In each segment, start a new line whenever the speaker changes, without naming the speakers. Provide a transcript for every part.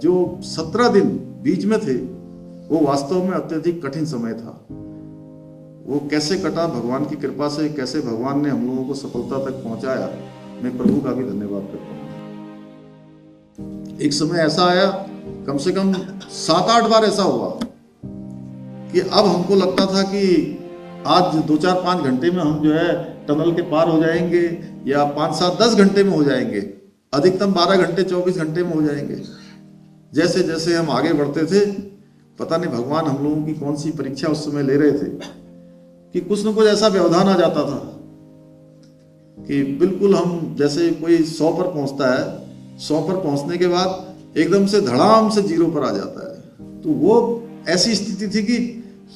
जो 17 दिन बीच में थे वो वास्तव में अत्यधिक कठिन समय था। वो कैसे कटा भगवान की कृपा से, कैसे भगवान ने हम लोगों को सफलता तक पहुंचाया, मैं प्रभु का भी धन्यवाद करता हूँ। एक समय ऐसा आया, कम से कम 7-8 बार ऐसा हुआ कि अब हमको लगता था कि आज 2-4-5 घंटे में हम जो है टनल के पार हो जाएंगे, या 5-7-10 घंटे में हो जाएंगे, अधिकतम 12 घंटे 24 घंटे में हो जाएंगे। जैसे जैसे हम आगे बढ़ते थे, पता नहीं भगवान हम लोगों की कौन सी परीक्षा उस समय ले रहे थे कि कुछ न कुछ ऐसा व्यवधान आ जाता था कि बिल्कुल हम जैसे कोई 100 पर पहुंचता है, 100 पर पहुंचने के बाद एकदम से धड़ाम से 0 पर आ जाता है। तो वो ऐसी स्थिति थी कि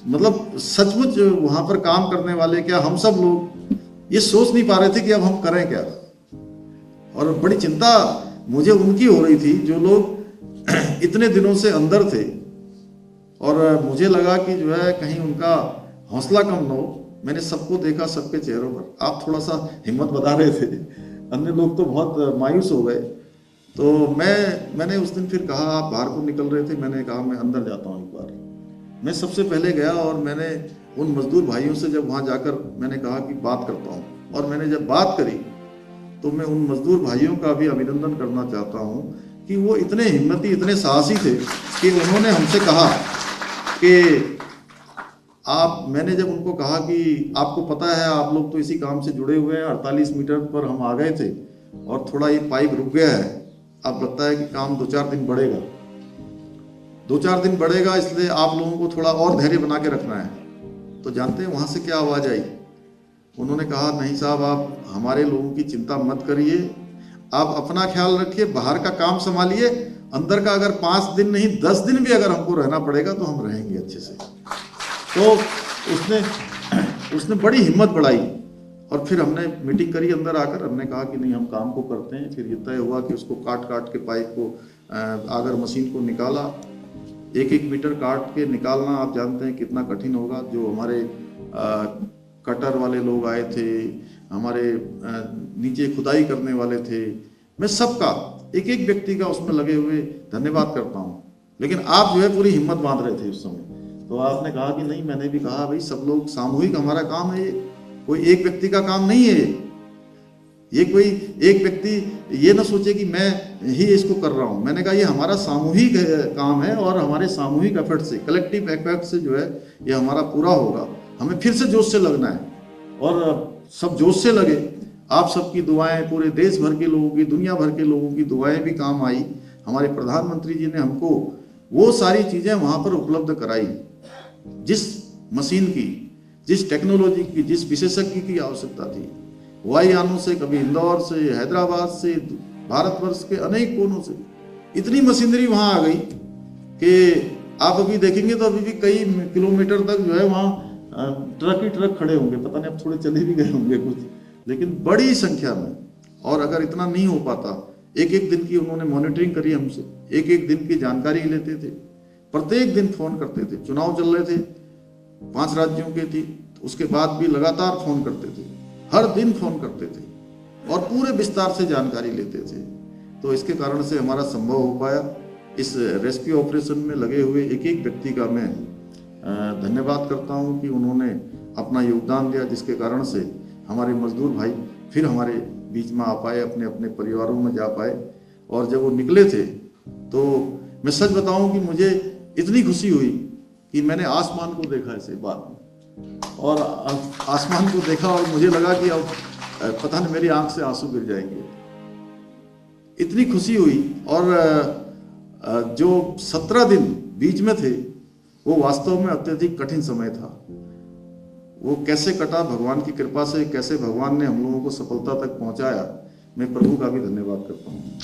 मतलब सचमुच वहां पर काम करने वाले, क्या हम सब लोग ये सोच नहीं पा रहे थे कि अब हम करें क्या। और बड़ी चिंता मुझे उनकी हो रही थी जो लोग इतने दिनों से अंदर थे, और मुझे लगा कि जो है कहीं उनका हौसला कम न हो। मैंने सबको देखा, सबके चेहरों पर आप थोड़ा सा हिम्मत बता रहे थे, अन्य लोग तो बहुत मायूस हो गए। तो मैंने उस दिन फिर कहा, आप बाहर को निकल रहे थे, मैंने कहा मैं अंदर जाता हूँ एक बार। मैं सबसे पहले गया और मैंने उन मजदूर भाइयों से जब वहाँ जाकर मैंने कहा कि बात करता हूँ, और मैंने जब बात करी तो मैं उन मजदूर भाइयों का भी अभिनंदन करना चाहता हूँ कि वो इतने हिम्मती, इतने साहसी थे कि उन्होंने हमसे कहा कि मैंने जब उनको कहा कि आपको पता है आप लोग तो इसी काम से जुड़े हुए हैं, 48 मीटर पर हम आ गए थे और थोड़ा ये पाइप रुक गया है, अब लगता है कि काम 2-4 दिन बढ़ेगा, 2-4 दिन बढ़ेगा, इसलिए आप लोगों को थोड़ा और धैर्य बना के रखना है। तो जानते हैं वहाँ से क्या आवाज़ आई? उन्होंने कहा, नहीं साहब, आप हमारे लोगों की चिंता मत करिए, आप अपना ख्याल रखिए, बाहर का काम संभालिए, अंदर का अगर 5 दिन नहीं 10 दिन भी अगर हमको रहना पड़ेगा तो हम रहेंगे अच्छे से। तो उसने बड़ी हिम्मत बढ़ाई, और फिर हमने मीटिंग करी अंदर आकर, हमने कहा कि नहीं हम काम को करते हैं। फिर ये तय हुआ कि उसको काट के पाइप को आगर मशीन को निकाला, 1-1 मीटर काट के निकालना आप जानते हैं कितना कठिन होगा। जो हमारे कटर वाले लोग आए थे, हमारे नीचे खुदाई करने वाले थे, मैं सबका एक व्यक्ति का उसमें लगे हुए धन्यवाद करता हूँ। लेकिन आप जो है पूरी हिम्मत बांध रहे थे उस समय। तो आपने कहा कि नहीं, मैंने भी कहा भाई सब लोग सामूहिक हमारा काम है, ये कोई एक व्यक्ति का काम नहीं है, ये कोई एक व्यक्ति ये ना सोचे कि मैं ही इसको कर रहा हूँ। मैंने कहा ये हमारा सामूहिक काम है, और हमारे सामूहिक एफर्ट से, कलेक्टिव एफर्ट से जो है ये हमारा पूरा होगा। हमें फिर से जोश से लगना है, और सब जोश से लगे। आप सबकी दुआएं, पूरे देश भर के लोगों की, दुनिया भर के लोगों की दुआएं भी काम आई। हमारे प्रधानमंत्री जी ने हमको वो सारी चीज़ें वहाँ पर उपलब्ध कराई, जिस मशीन की, जिस टेक्नोलॉजी की, जिस विशेषज्ञ की आवश्यकता थी। वायुयानों से, कभी इंदौर से, हैदराबाद से, भारतवर्ष के अनेक कोनों से इतनी मशीनरी वहाँ आ गई कि आप अभी देखेंगे तो अभी भी कई किलोमीटर तक जो है वहाँ ट्रक ही ट्रक खड़े होंगे, पता नहीं अब थोड़े चले भी गए होंगे कुछ, लेकिन बड़ी संख्या में। और अगर इतना नहीं हो पाता, एक दिन की उन्होंने मॉनिटरिंग करी हमसे, एक दिन की जानकारी लेते थे, प्रत्येक दिन फोन करते थे। चुनाव चल रहे थे, 5 राज्यों के थी, उसके बाद भी लगातार फोन करते थे, हर दिन फोन करते थे, और पूरे विस्तार से जानकारी लेते थे। तो इसके कारण से हमारा संभव हो पाया। इस रेस्क्यू ऑपरेशन में लगे हुए एक व्यक्ति का मैं धन्यवाद करता हूं कि उन्होंने अपना योगदान दिया, जिसके कारण से हमारे मजदूर भाई फिर हमारे बीच में आ पाए, अपने अपने परिवारों में जा पाए। और जब वो निकले थे तो मैं सच बताऊं कि मुझे इतनी खुशी हुई कि मैंने आसमान को देखा ऐसे बाद में, और आसमान को देखा और मुझे लगा कि अब पता नहीं मेरी आंख से आंसू गिर जाएंगे, इतनी खुशी हुई। और जो 17 दिन बीच में थे वो वास्तव में अत्यधिक कठिन समय था। वो कैसे कटा भगवान की कृपा से, कैसे भगवान ने हम लोगों को सफलता तक पहुंचाया, मैं प्रभु का भी धन्यवाद करता हूँ।